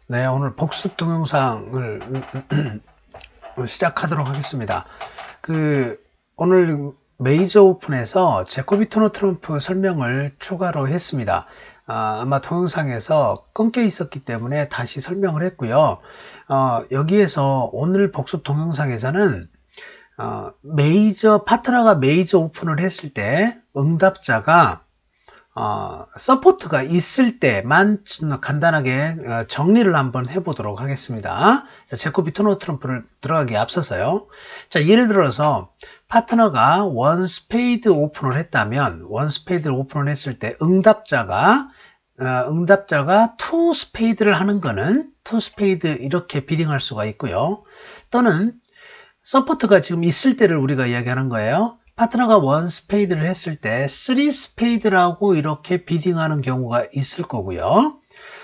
네, 오늘 복습 동영상을 시작하도록 하겠습니다. 오늘 메이저 오픈에서 제코비 토너 트럼프 설명을 추가로 했습니다. 아마 동영상에서 끊겨 있었기 때문에 다시 설명을 했고요. 여기에서 오늘 복습 동영상에서는 파트너가 메이저 오픈을 했을 때 응답자가 서포트가 있을 때만 간단하게 정리를 한번 해보도록 하겠습니다. 자, 제코비 토너 트럼프를 들어가기에 앞서서요. 자, 예를 들어서 파트너가 원 스페이드 오픈을 했다면, 원 스페이드를 오픈을 했을 때 응답자가 투 스페이드를 하는 거는 투 스페이드 이렇게 비딩할 수가 있고요. 또는 서포트가 지금 있을 때를 우리가 이야기하는 거예요. 파트너가 원 스페이드를 했을 때 3 스페이드라고 이렇게 비딩하는 경우가 있을 거고요.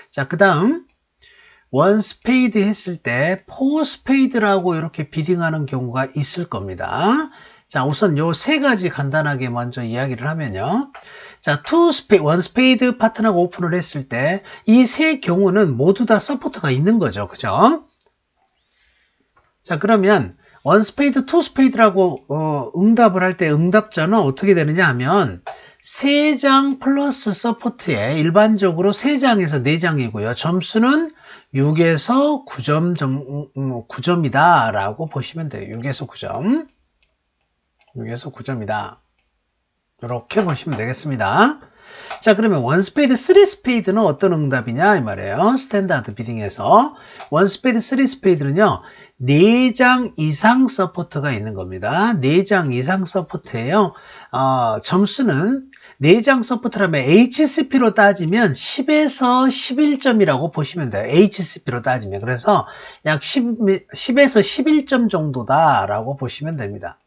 자, 그 다음 원 스페이드 했을 때 4 스페이드라고 이렇게 비딩하는 경우가 있을 겁니다. 자, 우선 요 세 가지 간단하게 먼저 이야기를 하면요. 자, 원 스페이드 파트너가 오픈을 했을 때 이 세 경우는 모두 다 서포트가 있는 거죠. 그죠? 자, 그러면 원 스페이드, 투 스페이드라고 응답을 할 때 응답자는 어떻게 되느냐 하면 3장 플러스 서포트에 일반적으로 3장에서 4장이고요. 점수는 6에서 9점이다 라고 보시면 돼요. 6에서 9점. 6에서 9점이다. 이렇게 보시면 되겠습니다. 자, 그러면 원 스페이드, 3 스페이드는 어떤 응답이냐 이 말이에요. 스탠다드 비딩에서 원 스페이드, 3 스페이드는요. 4장 이상 서포트가 있는 겁니다. 4장 이상 서포트예요. 점수는 4장 서포트라면 HCP로 따지면 10에서 11점이라고 보시면 돼요. HCP로 따지면. 그래서 약 10에서 11점 정도다라고 보시면 됩니다.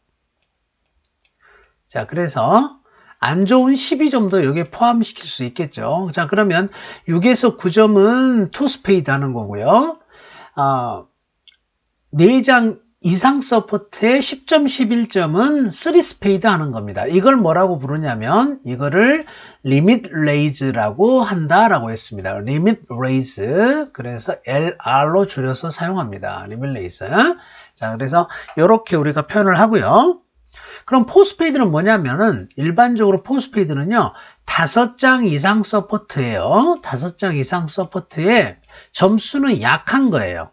자, 그래서 안 좋은 12점도 여기에 포함시킬 수 있겠죠. 자, 그러면 6에서 9점은 투 스페이드 하는 거고요. 4장 이상 서포트의 10점, 11점은 3 스페이드 하는 겁니다. 이걸 뭐라고 부르냐면 이거를 리밋 레이즈라고 한다라고 했습니다. 리밋 레이즈. 그래서 LR로 줄여서 사용합니다. 리밋 레이즈. 자, 그래서 이렇게 우리가 표현을 하고요. 그럼 4 스페이드는 뭐냐면은 일반적으로 4 스페이드는요. 5장 이상 서포트예요. 5장 이상 서포트에 점수는 약한 거예요.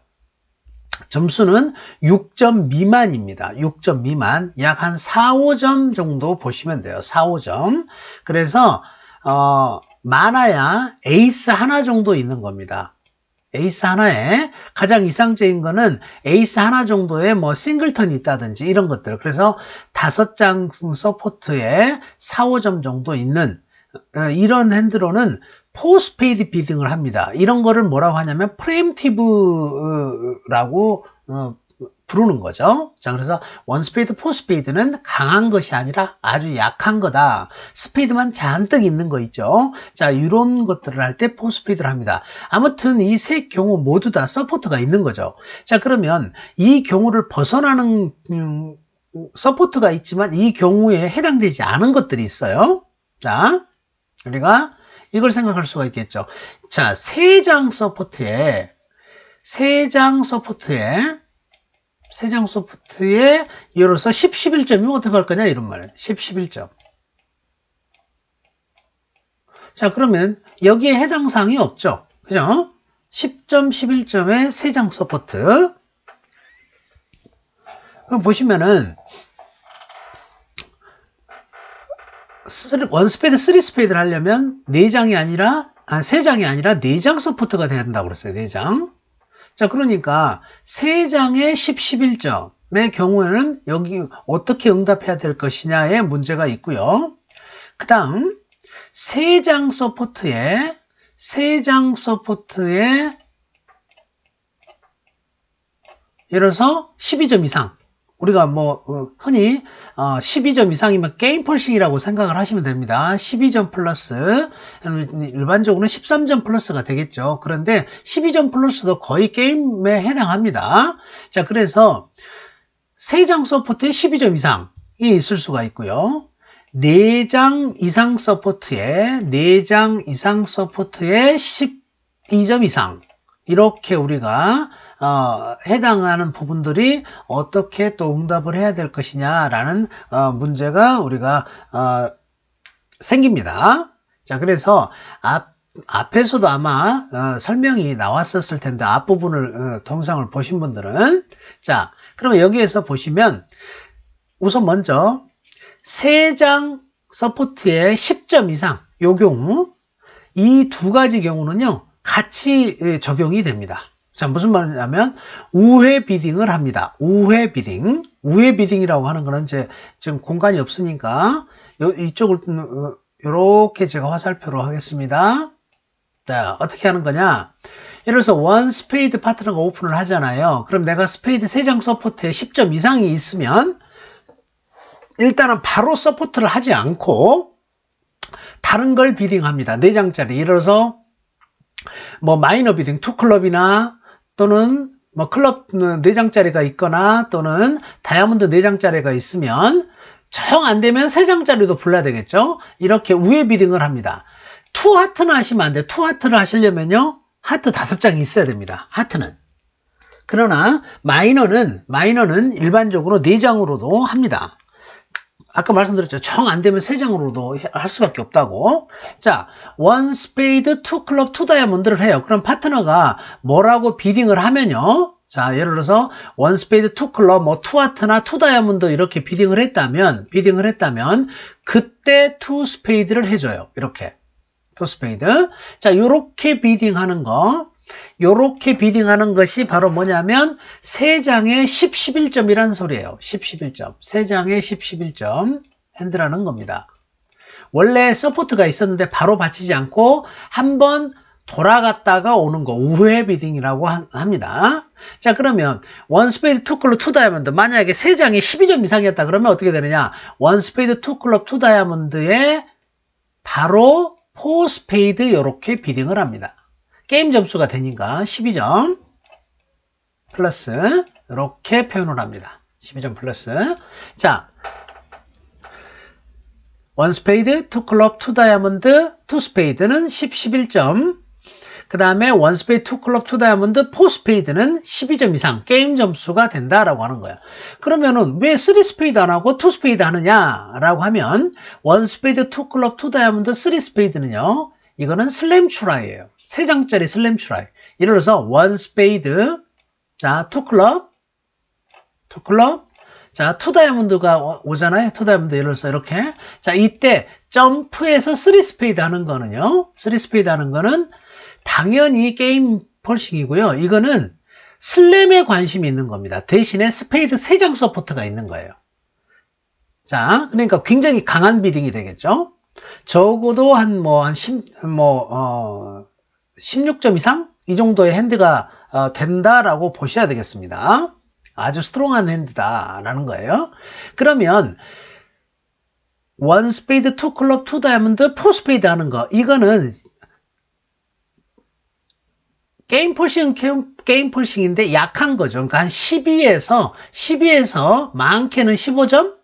점수는 6점 미만입니다. 6점 미만. 약 한 4, 5점 정도 보시면 돼요. 4, 5점. 그래서 많아야 에이스 하나 정도 있는 겁니다. 에이스 하나에 가장 이상적인 거는 에이스 하나 정도의 뭐 싱글턴이 있다든지 이런 것들. 그래서 5장 서포트에 4, 5점 정도 있는 이런 핸드로는 4 스페이드 비딩을 합니다. 이런 거를 뭐라고 하냐면 프리엠티브라고 부르는 거죠. 자, 그래서 원 스페이드, 4 스페이드는 강한 것이 아니라 아주 약한 거다. 스페이드만 잔뜩 있는 거 있죠. 자, 이런 것들을 할 때 4 스페이드를 합니다. 아무튼 이 세 경우 모두 다 서포트가 있는 거죠. 자, 그러면 이 경우를 벗어나는 서포트가 있지만 이 경우에 해당되지 않은 것들이 있어요. 자, 우리가 이걸 생각할 수가 있겠죠. 자, 3장 서포트에 예로서 10, 11점이면 어떻게 할 거냐 이런 말이에요. 10, 11점. 자, 그러면 여기에 해당 사항이 없죠. 그죠? 10점, 11점의 3장 서포트. 그럼 보시면은 원 스페이드, 3 스페이드를 하려면 3장이 아니라 3장이 아니라 4장 서포트가 돼야 된다고 그랬어요. 4장. 자, 그러니까 3장의 10, 11점의 경우에는 여기 어떻게 응답해야 될 것이냐에 문제가 있고요. 그 다음 3장 서포트에 예를 들어서 12점 이상 우리가 뭐 흔히 12점 이상이면 게임 펄싱이라고 생각을 하시면 됩니다. 12점 플러스 일반적으로는 13점 플러스가 되겠죠. 그런데 12점 플러스도 거의 게임에 해당합니다. 자, 그래서 3장 서포트에 12점 이상이 있을 수가 있고요. 4장 이상 서포트에 12점 이상 이렇게 우리가 해당하는 부분들이 어떻게 또 응답을 해야 될 것이냐라는 문제가 우리가 생깁니다. 자, 그래서 앞에서도 아마 설명이 나왔었을 텐데 앞부분을 동영상을 보신 분들은 자, 그러면 여기에서 보시면 우선 먼저 3장 서포트에 10점 이상 요 경우 이 두 가지 경우는요 같이 적용이 됩니다. 자, 무슨 말이냐면 우회 비딩을 합니다. 우회 비딩. 우회 비딩이라고 하는 거는 이제 지금 공간이 없으니까 이쪽을 이렇게 제가 화살표로 하겠습니다. 자, 어떻게 하는 거냐? 예를 들어서 원 스페이드 파트너가 오픈을 하잖아요. 그럼 내가 스페이드 3장 서포트에 10점 이상이 있으면 일단은 바로 서포트를 하지 않고 다른 걸 비딩합니다. 4장짜리. 예를 들어서 뭐 마이너 비딩 2클럽이나 또는 뭐 클럽 4장짜리가 있거나 또는 다이아몬드 4장짜리가 있으면 정 안 되면 3장짜리도 불러야 되겠죠. 이렇게 우회 비딩을 합니다. 투 하트는 하시면 안 돼요. 투 하트를 하시려면요 하트 5장이 있어야 됩니다. 하트는. 그러나 마이너는 일반적으로 4장으로도 합니다. 아까 말씀드렸죠. 정 안 되면 3장으로도 할 수밖에 없다고. 자, 원 스페이드, 2클럽, 2 다이아몬드를 해요. 그럼 파트너가 뭐라고 비딩을 하면요. 자, 예를 들어서 원 스페이드, 2클럽, 뭐 2 하트나 2 다이아몬드 이렇게 비딩을 했다면 그때 2 스페이드를 해줘요. 이렇게. 2 스페이드. 자, 요렇게 비딩하는 거. 요렇게 비딩하는 것이 바로 뭐냐면 3장에 10, 11점이란 소리예요. 10, 11점. 3장에 10, 11점 핸드라는 겁니다. 원래 서포트가 있었는데 바로 받치지 않고 한번 돌아갔다가 오는 거 우회 비딩이라고 합니다. 자, 그러면 원 스페이드 2클럽 2 다이아몬드 만약에 3장에 12점 이상이었다 그러면 어떻게 되느냐? 원 스페이드 2클럽 2 다이아몬드에 바로 4 스페이드 이렇게 비딩을 합니다. 게임 점수가 되니까 12점 플러스 이렇게 표현을 합니다. 12점 플러스. 자, 원 스페이드, 2클럽, 2 다이아몬드, 2 스페이드는 10, 11점. 그 다음에 원 스페이드, 2클럽, 2 다이아몬드, 4 스페이드는 12점 이상 게임 점수가 된다라고 하는 거예요. 그러면은 왜 3 스페이드 안 하고 2 스페이드 하느냐라고 하면 원 스페이드, 2클럽, 2 다이아몬드, 3 스페이드는요. 이거는 슬램 추라이예요. 3장짜리 슬램 추라이. 예를 들어서 원 스페이드, 자, 2클럽, 자, 2 다이아몬드가 오잖아요. 2 다이아몬드 예를 들어서 이렇게. 자, 이때 점프해서 3 스페이드 하는 거는요. 3 스페이드 하는 거는 당연히 게임 폴싱이고요. 이거는 슬램에 관심이 있는 겁니다. 대신에 스페이드 3장 서포트가 있는 거예요. 자, 그러니까 굉장히 강한 비딩이 되겠죠. 적어도 16점 이상? 이 정도의 핸드가 된다라고 보셔야 되겠습니다. 아주 스트롱한 핸드다라는 거예요. 그러면 원 스페이드, 2클럽, 2 다이아몬드, 4 스페이드 하는 거 이거는 게임 폴싱인데 약한 거죠. 그러니까 한 12에서 많게는 15점?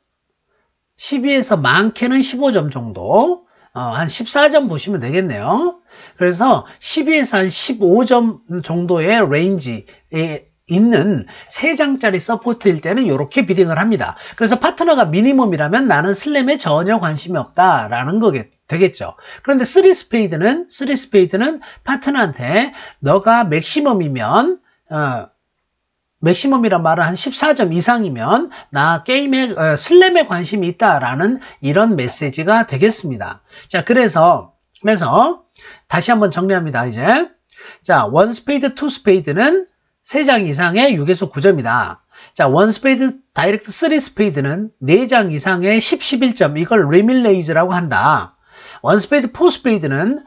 12에서 많게는 15점 정도. 한 14점 보시면 되겠네요. 그래서 12에서 한 15점 정도의 레인지에 있는 3장짜리 서포트일 때는 이렇게 비딩을 합니다. 그래서 파트너가 미니멈이라면 나는 슬램에 전혀 관심이 없다라는 거게 되겠죠. 그런데 3 스페이드는 파트너한테 너가 맥시멈이면 맥시멈이란 말은 한 14점 이상이면 나 게임에 슬램에 관심이 있다라는 이런 메시지가 되겠습니다. 자, 그래서 다시 한번 정리합니다. 이제 자, 원 스페이드, 2 스페이드는 3장 이상의 6에서 9점이다. 자, 원 스페이드 다이렉트 3 스페이드는 4장 이상의 10, 11점. 이걸 레밀레이즈라고 한다. 원 스페이드 4 스페이드는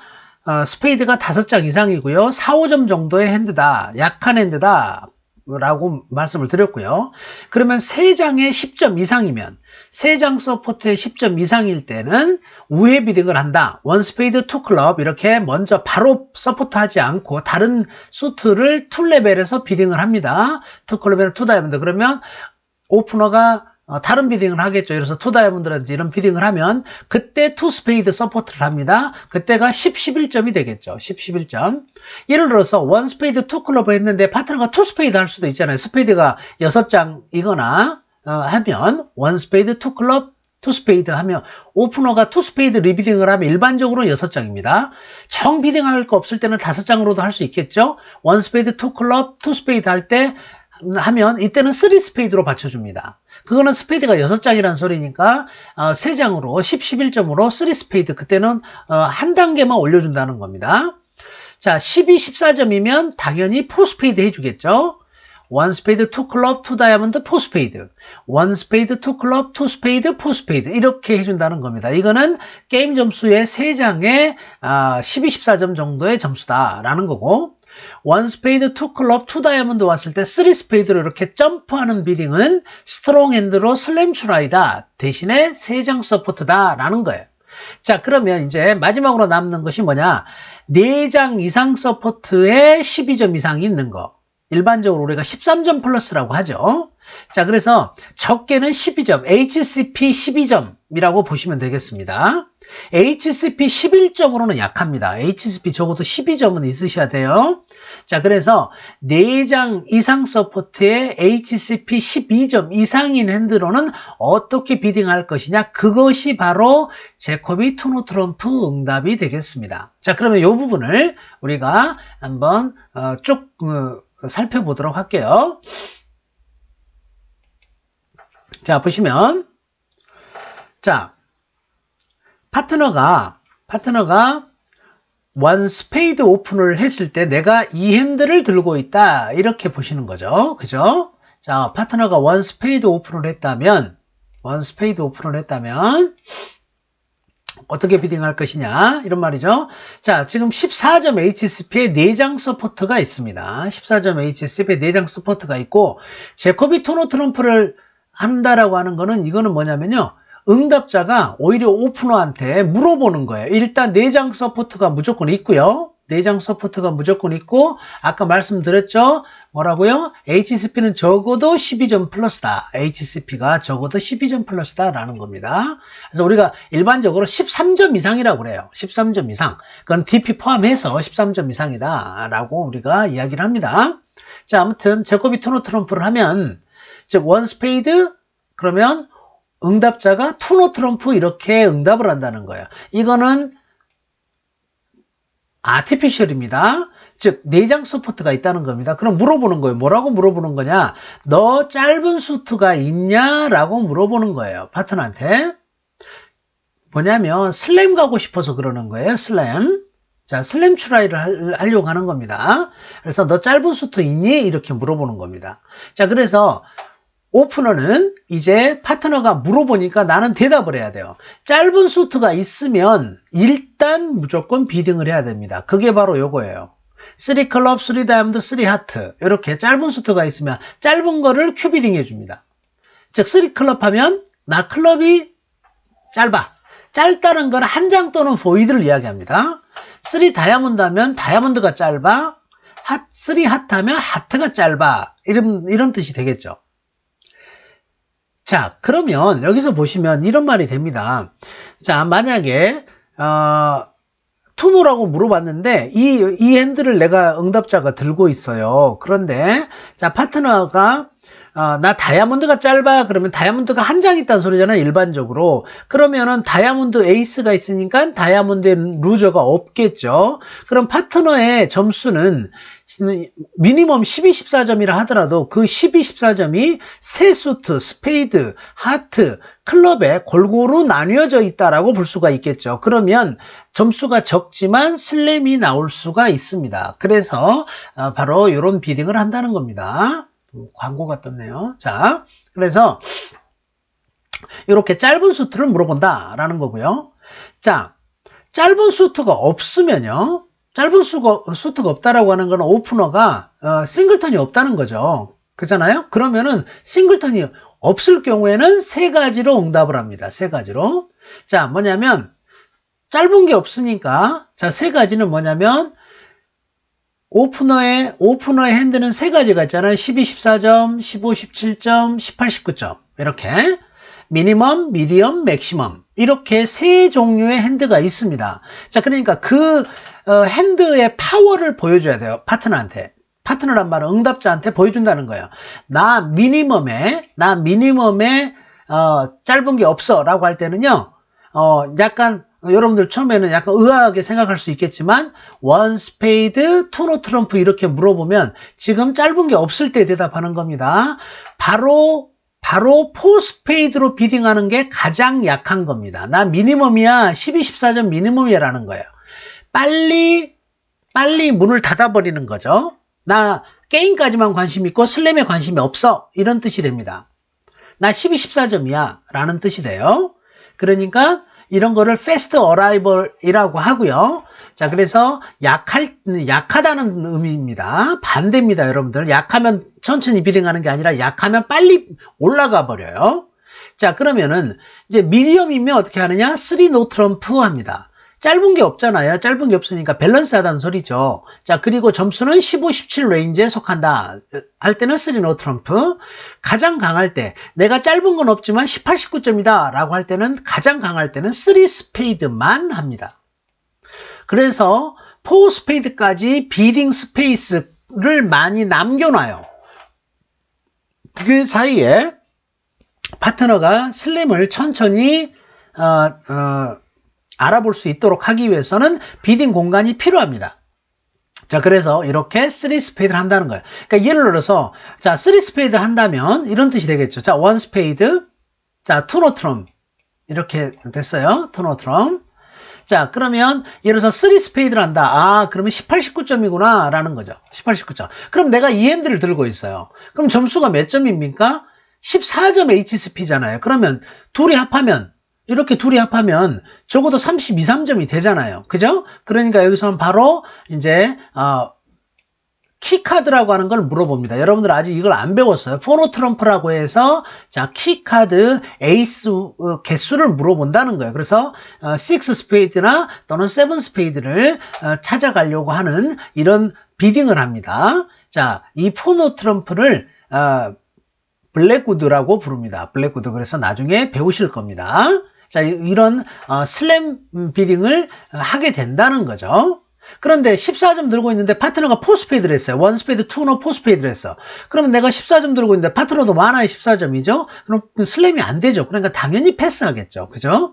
스페이드가 5장 이상이고요. 4, 5점 정도의 핸드다. 약한 핸드다. 라고 말씀을 드렸고요. 그러면 3장에 10점 이상이면 3장 서포트에 10점 이상일 때는 우회 비딩을 한다. 원 스페이드 2클럽 이렇게 먼저 바로 서포트하지 않고 다른 수트를 2레벨에서 비딩을 합니다. 2클럽에는 2 다이아몬드. 그러면 오프너가 다른 비딩을 하겠죠. 그래서 투 다이아몬드라든지 이런 비딩을 하면 그때 투 스페이드 서포트를 합니다. 그때가 10, 11점이 되겠죠. 10, 11점. 예를 들어서 원 스페이드 투 클럽을 했는데 파트너가 투 스페이드 할 수도 있잖아요. 스페이드가 6장이거나 하면 원 스페이드 투 클럽 투 스페이드 하면 오프너가 투 스페이드 리비딩을 하면 일반적으로 6장입니다. 정 비딩할 거 없을 때는 5장으로도 할 수 있겠죠. 원 스페이드 투 클럽 투 스페이드 할 때 하면 이때는 3 스페이드로 받쳐줍니다. 그거는 스페이드가 6장이라는 소리니까 3장으로 10, 11점으로 3 스페이드 그때는 한 단계만 올려준다는 겁니다. 자, 12, 14점이면 당연히 4 스페이드 해주겠죠. 1 스페이드, 2 클럽, 2 다이아몬드, 4 스페이드. 1 스페이드, 2 클럽, 2 스페이드, 4 스페이드. 이렇게 해준다는 겁니다. 이거는 게임 점수의 3장에 12, 14점 정도의 점수다라는 거고 1 스페이드, 2 클럽, 2 다이아몬드 왔을 때 3 스페이드로 이렇게 점프하는 비딩은 스트롱 핸드로 슬램 추라이다. 대신에 3장 서포트다라는 거예요. 자, 그러면 이제 마지막으로 남는 것이 뭐냐? 4장 이상 서포트에 12점 이상이 있는 거. 일반적으로 우리가 13점 플러스라고 하죠. 자, 그래서 적게는 12점, HCP 12점이라고 보시면 되겠습니다. HCP 11점으로는 약합니다. HCP 적어도 12점은 있으셔야 돼요. 자, 그래서 4장 이상 서포트에 HCP 12점 이상인 핸드로는 어떻게 비딩할 것이냐? 그것이 바로 제코비 투노 트럼프 응답이 되겠습니다. 자, 그러면 이 부분을 우리가 한번 쭉 살펴보도록 할게요. 자, 보시면 자, 파트너가 원 스페이드 오픈을 했을 때 내가 이 핸들을 들고 있다 이렇게 보시는 거죠. 그죠? 자, 파트너가 원 스페이드 오픈을 했다면 어떻게 비딩할 것이냐 이런 말이죠. 자, 지금 14점 HCP에 4장 서포트가 있습니다. 14점 HCP에 4장 서포트가 있고 제코비 투노 트럼프를 한다라고 하는 거는 이거는 뭐냐면요. 응답자가 오히려 오프너한테 물어보는 거예요. 일단 4장 서포트가 무조건 있고요. 4장 서포트가 무조건 있고 아까 말씀드렸죠. 뭐라고요? HCP는 적어도 12점 플러스다. HCP가 적어도 12점 플러스다 라는 겁니다. 그래서 우리가 일반적으로 13점 이상이라고 그래요. 13점 이상. 그건 DP 포함해서 13점 이상이다 라고 우리가 이야기를 합니다. 자, 아무튼 제코비 투노 트럼프를 하면 즉 원 스페이드 그러면 응답자가 투노 트럼프 이렇게 응답을 한다는 거예요. 이거는 아티피셜입니다. 즉 4장 서포트가 있다는 겁니다. 그럼 물어보는 거예요. 뭐라고 물어보는 거냐? 너 짧은 수트가 있냐? 라고 물어보는 거예요. 파트너한테. 뭐냐면 슬램 가고 싶어서 그러는 거예요. 슬램. 자, 슬램 추라이를 하려고 하는 겁니다. 그래서 너 짧은 수트 있니? 이렇게 물어보는 겁니다. 자, 그래서 오프너는 이제 파트너가 물어보니까 나는 대답을 해야 돼요. 짧은 수트가 있으면 일단 무조건 비딩을 해야 됩니다. 그게 바로 요거예요. 3 클럽, 3 다이아몬드, 3 하트 이렇게 짧은 수트가 있으면 짧은 거를 큐비딩 해줍니다. 즉 3 클럽 하면 나 클럽이 짧아. 짧다는 건 한 장 또는 보이드를 이야기합니다. 3 다이아몬드 하면 다이아몬드가 짧아. 3 하트 하면 하트가 짧아. 이런 뜻이 되겠죠. 자, 그러면 여기서 보시면 이런 말이 됩니다. 자, 만약에 투노라고 물어봤는데 이 핸들을 내가 응답자가 들고 있어요. 그런데 자, 파트너가 나 다이아몬드가 짧아. 그러면 다이아몬드가 한 장 있다는 소리잖아요. 일반적으로. 그러면은 다이아몬드 에이스가 있으니까 다이아몬드에 루저가 없겠죠. 그럼 파트너의 점수는 미니멈 12, 14점이라 하더라도 그 12, 14점이 세 수트, 스페이드, 하트, 클럽에 골고루 나뉘어져 있다라고 볼 수가 있겠죠. 그러면 점수가 적지만 슬램이 나올 수가 있습니다. 그래서 바로 이런 비딩을 한다는 겁니다. 광고가 떴네요. 자, 그래서 이렇게 짧은 수트를 물어본다라는 거고요. 자, 짧은 수트가 없으면요. 짧은 수트가 없다라고 하는 건 오프너가 싱글턴이 없다는 거죠. 그잖아요? 그러면은 싱글턴이 없을 경우에는 세 가지로 응답을 합니다. 세 가지로. 자, 뭐냐면 짧은 게 없으니까 자, 세 가지는 뭐냐면 오프너의 핸드는 세 가지가 있잖아요. 12, 14점, 15, 17점, 18, 19점. 이렇게 미니멈, 미디엄, 맥시멈 이렇게 세 종류의 핸드가 있습니다. 자, 그러니까 그 핸드의 파워를 보여줘야 돼요. 파트너한테. 파트너란 말은 응답자한테 보여준다는 거예요. 나 미니멈에 짧은 게 없어 라고 할 때는요, 약간 여러분들 처음에는 약간 의아하게 생각할 수 있겠지만 원 스페이드, 투노 트럼프 이렇게 물어보면 지금 짧은 게 없을 때 대답하는 겁니다. 바로 포 스페이드로 비딩하는 게 가장 약한 겁니다. 나 미니멈이야, 12, 14점 미니멈이야 라는 거예요. 빨리 문을 닫아버리는 거죠. 나 게임까지만 관심 있고 슬램에 관심이 없어 이런 뜻이 됩니다. 나 12, 14점이야 라는 뜻이 돼요. 그러니까 이런 거를 fast arrival이라고 하고요. 자, 그래서 약하다는 의미입니다. 반대입니다, 여러분들. 약하면 천천히 비딩하는 게 아니라 약하면 빨리 올라가 버려요. 자, 그러면은 이제 미디엄이면 어떻게 하느냐? 3 노 트럼프 합니다. 짧은 게 없잖아요. 짧은 게 없으니까 밸런스 하다는 소리죠. 자, 그리고 점수는 15, 17 레인지에 속한다. 할 때는 3 노 트럼프. 가장 강할 때, 내가 짧은 건 없지만 18, 19점이다. 라고 할 때는, 가장 강할 때는 3 스페이드만 합니다. 그래서 4 스페이드까지 비딩 스페이스를 많이 남겨놔요. 그 사이에 파트너가 슬램을 천천히, 알아볼 수 있도록 하기 위해서는 비딩 공간이 필요합니다. 자, 그래서 이렇게 3 스페이드를 한다는 거예요. 그러니까 예를 들어서, 자, 3 스페이드 한다면 이런 뜻이 되겠죠. 자, 1 스페이드, 자, 2 노 트럼. 이렇게 됐어요. 2 노 트럼. 자, 그러면 예를 들어서 3 스페이드를 한다. 아, 그러면 18, 19점이구나 라는 거죠. 18, 19점. 그럼 내가 이 핸드를 들고 있어요. 그럼 점수가 몇 점입니까? 14점 HSP잖아요. 그러면 이렇게 둘이 합하면 적어도 32, 3점이 되잖아요. 그죠? 그러니까 여기서는 바로 이제 키카드라고 하는 걸 물어봅니다. 여러분들 아직 이걸 안 배웠어요. 포노 트럼프라고 해서 자, 키카드 에이스 개수를 물어본다는 거예요. 그래서 6 스페이드나 또는 7 스페이드를 찾아가려고 하는 이런 비딩을 합니다. 자, 이 포노 트럼프를 블랙우드라고 부릅니다. 블랙우드. 그래서 나중에 배우실 겁니다. 자, 이런 슬램 비딩을 하게 된다는 거죠. 그런데 14점 들고 있는데 파트너가 4 스페이드를 했어요. 1 스페이드, 2 노, 4 스페이드를 했어. 그러면 내가 14점 들고 있는데 파트너도 많아요. 14점이죠. 그럼 슬램이 안 되죠. 그러니까 당연히 패스하겠죠. 그죠?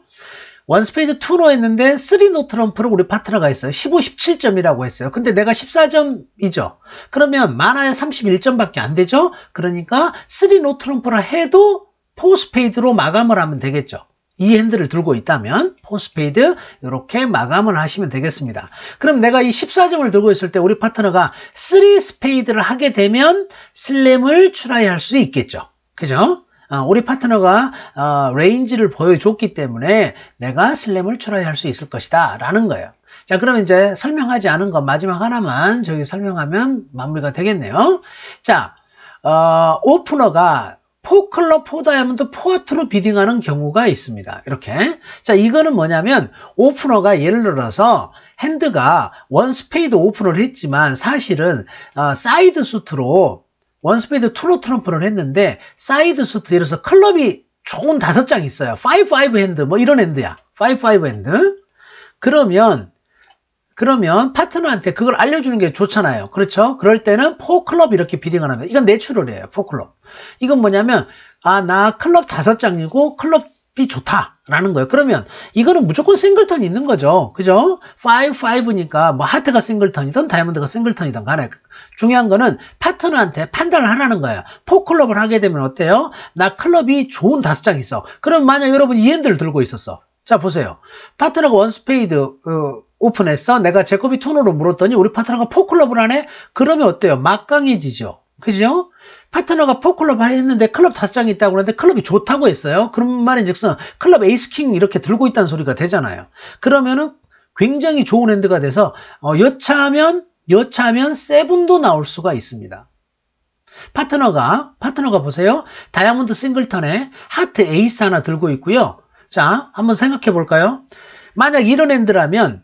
1 스페이드 2노 했는데 3 노 트럼프를 우리 파트너가 했어요. 15, 17점이라고 했어요. 근데 내가 14점이죠. 그러면 많아야 31점밖에 안 되죠. 그러니까 3 노 트럼프를 해도 4 스페이드로 마감을 하면 되겠죠. 이 핸들을 들고 있다면 4 스페이드 이렇게 마감을 하시면 되겠습니다. 그럼 내가 이 14점을 들고 있을 때 우리 파트너가 3 스페이드를 하게 되면 슬램을 트라이할 수 있겠죠. 그죠? 우리 파트너가 레인지를 보여줬기 때문에 내가 슬램을 트라이할 수 있을 것이다 라는 거예요. 자, 그러면 이제 설명하지 않은 거 마지막 하나만 저기 설명하면 마무리가 되겠네요. 자, 오프너가 4클럽, 4다이아몬드, 4하트로 비딩하는 경우가 있습니다. 이렇게. 자, 이거는 뭐냐면 오프너가 예를 들어서 핸드가 1 스페이드 오픈을 했지만 사실은 사이드 수트로 1 스페이드 2 노 트럼프를 했는데 사이드 수트 예를 들어서 클럽이 좋은 5장 있어요. 5 핸드 뭐 이런 핸드야. 5 핸드. 그러면 파트너한테 그걸 알려주는 게 좋잖아요. 그렇죠? 그럴 때는 4클럽 이렇게 비딩을 하면 이건 내추럴이에요. 4클럽. 이건 뭐냐면 나 클럽 5장이고 클럽이 좋다라는 거예요. 그러면 이거는 무조건 싱글턴이 있는 거죠. 그죠? 5니까 뭐 하트가 싱글턴이든 다이아몬드가 싱글턴이든 간에 중요한 거는 파트너한테 판단을 하라는 거예요. 4클럽을 하게 되면 어때요? 나 클럽이 좋은 5장 있어. 그럼 만약 여러분 이 핸드를 들고 있었어. 자, 보세요. 파트너가 1 스페이드 오픈했어. 내가 제코비 토너로 물었더니 우리 파트너가 4클럽을 하네? 그러면 어때요? 막강해지죠. 그죠? 파트너가 4클럽 했는데 클럽 5장이 있다고 그러는데 클럽이 좋다고 했어요. 그런 말인즉슨 클럽 에이스 킹 이렇게 들고 있다는 소리가 되잖아요. 그러면은 굉장히 좋은 핸드가 돼서 여차하면 7도 나올 수가 있습니다. 파트너가 보세요. 다이아몬드 싱글턴에 하트 에이스 하나 들고 있고요. 자, 한번 생각해 볼까요? 만약 이런 핸드라면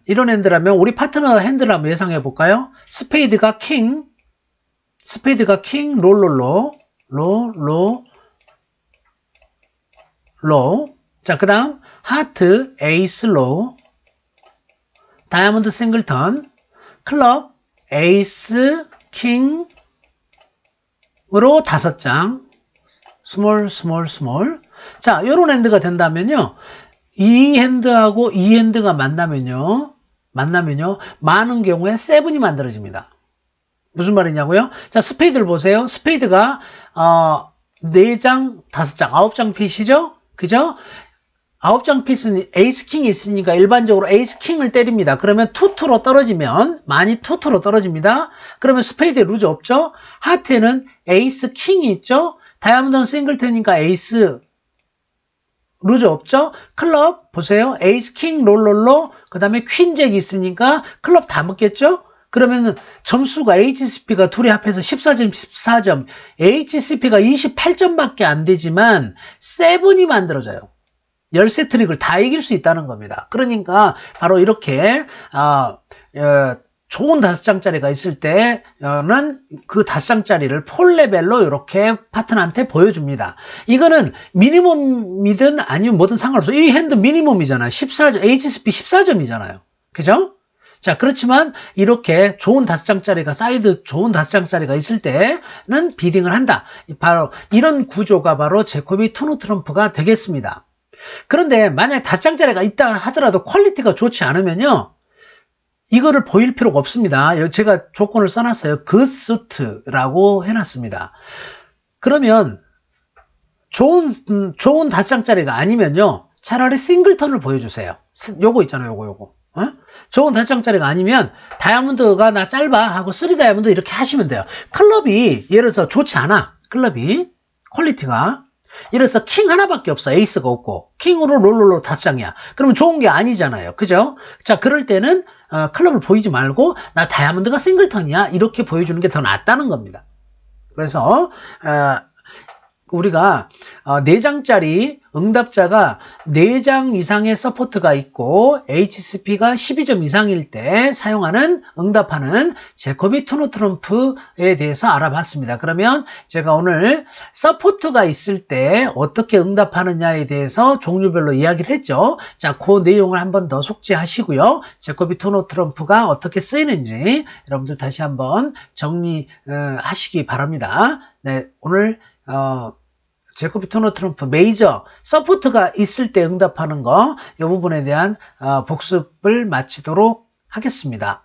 우리 파트너 핸드를 한번 예상해 볼까요? 스페이드가 킹, 롤, 로우. 자, 그 다음 하트, 에이스, 로우. 다이아몬드, 싱글턴. 클럽, 에이스, 킹으로 5장. 스몰, 스몰, 스몰. 자, 요런 핸드가 된다면요. 이 핸드하고 이 핸드가 만나면요. 많은 경우에 세븐이 만들어집니다. 무슨 말이냐고요? 자, 스페이드를 보세요. 스페이드가 4장, 5장, 9장 핏이죠? 그죠? 9장 핏은 에이스 킹이 있으니까 일반적으로 에이스 킹을 때립니다. 그러면 투투로 떨어지면, 많이 투투로 떨어집니다. 그러면 스페이드에 루즈 없죠? 하트에는 에이스 킹이 있죠? 다이아몬드는 싱글턴이니까 에이스 루즈 없죠? 클럽 보세요. 에이스 킹 롤롤로 그 다음에 퀸잭이 있으니까 클럽 다 먹겠죠? 그러면은 점수가 HCP가 둘이 합해서 14점, 14점, HCP가 28점밖에 안 되지만 세븐이 만들어져요. 열세 트릭을 다 이길 수 있다는 겁니다. 그러니까 바로 이렇게 좋은 5장짜리가 있을 때는 그 5장짜리를 폴레벨로 이렇게 파트너한테 보여줍니다. 이거는 미니멈이든 아니면 뭐든 상관없어요. 이 핸드 미니멈이잖아요. 14점, HCP 14점이잖아요. 그죠? 자, 그렇지만 이렇게 좋은 5장짜리가 사이드 좋은 5장짜리가 있을 때는 비딩을 한다. 바로 이런 구조가 바로 제코비 투노 트럼프가 되겠습니다. 그런데 만약에 5장짜리가 있다 하더라도 퀄리티가 좋지 않으면요. 이거를 보일 필요가 없습니다. 제가 조건을 써놨어요. 굿 수트라고 해놨습니다. 그러면 좋은 5장짜리가 아니면요. 차라리 싱글턴을 보여주세요. 요거 있잖아요. 요거. 좋은 5장짜리가 아니면 다이아몬드가 나 짧아 하고 3다이아몬드 이렇게 하시면 돼요. 클럽이 예를 들어서 좋지 않아. 클럽이 퀄리티가 예를 들어서 킹 하나밖에 없어. 에이스가 없고 킹으로 롤롤로 5장이야. 그러면 좋은 게 아니잖아요. 그죠? 자, 그럴 때는 클럽을 보이지 말고 나 다이아몬드가 싱글턴이야. 이렇게 보여주는 게 더 낫다는 겁니다. 그래서 우리가 4장짜리 응답자가 4장 이상의 서포트가 있고 HCP가 12점 이상일 때 사용하는 응답하는 제코비 투노 트럼프에 대해서 알아봤습니다. 그러면 제가 오늘 서포트가 있을 때 어떻게 응답하느냐에 대해서 종류별로 이야기를 했죠. 자, 그 내용을 한번 더 속지하시고요. 제코비 투노 트럼프가 어떻게 쓰이는지 여러분들 다시 한번 정리하시기 바랍니다. 네, 오늘 제코비 투노 트럼프 메이저 서포트가 있을 때 응답하는 거 이 부분에 대한 복습을 마치도록 하겠습니다.